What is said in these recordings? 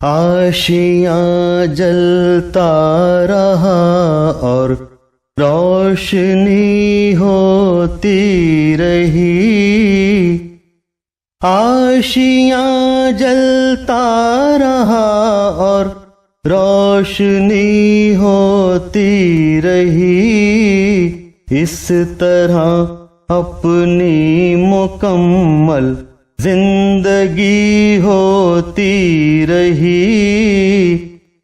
آشیاں جلتا رہا اور روشنی ہوتی رہی، آشیاں جلتا رہا اور روشنی ہوتی رہی، اس طرح اپنی مکمل زندگی ہوتی رہی،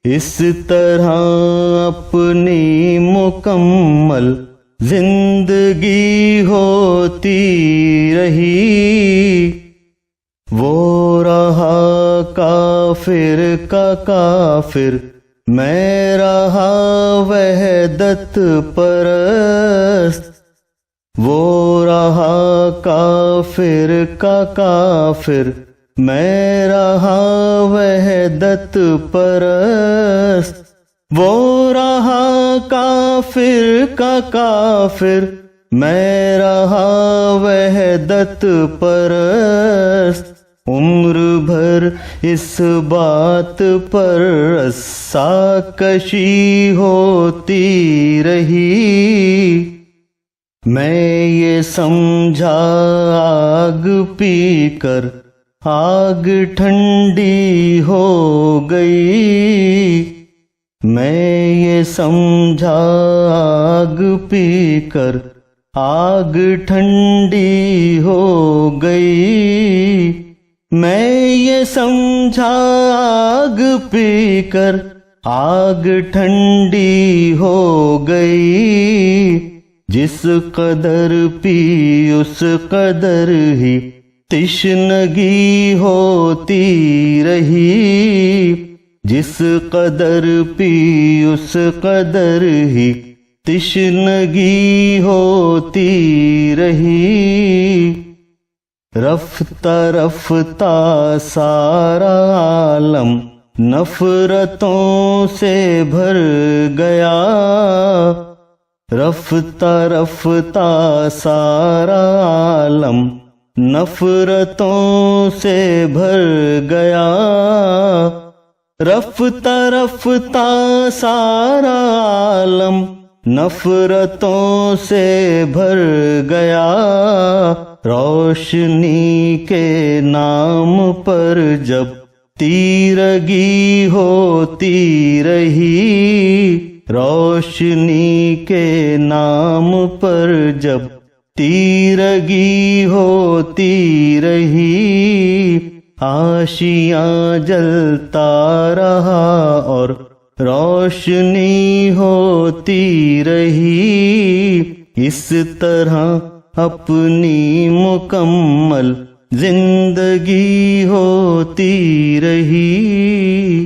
اس طرح اپنی مکمل زندگی ہوتی رہی۔ وہ رہا کافر کا کافر، میں رہا وحدت پرست، وہ رہا کافر کا کافر، میں رہا وحدت پرست، وہ رہا کافر کا کافر، میں رہا وحدت پرست، عمر بھر اس بات پر رسا کشی ہوتی رہی، میں یہ سمجھا آگ پی کر آگ ٹھنڈی ہو گئی، میں یہ سمجھا آگ پی کر آگ ٹھنڈی ہو گئی، میں یہ سمجھا آگ پی کر آگ ٹھنڈی ہو گئی، جس قدر پی اس قدر ہی تشنگی ہوتی رہی، جس قدر پی اس قدر ہی تشنگی ہوتی رہی، رفتہ رفتہ سارا عالم نفرتوں سے بھر گیا، رفتہ رفتہ سارا عالم نفرتوں سے بھر گیا، رفتہ رفتہ سارا عالم نفرتوں سے بھر گیا، روشنی کے نام پر جب تیرگی ہوتی رہی، روشنی کے نام پر جب تیرگی ہوتی رہی، آشیاں جلتا رہا اور روشنی ہوتی رہی، اس طرح اپنی مکمل زندگی ہوتی رہی۔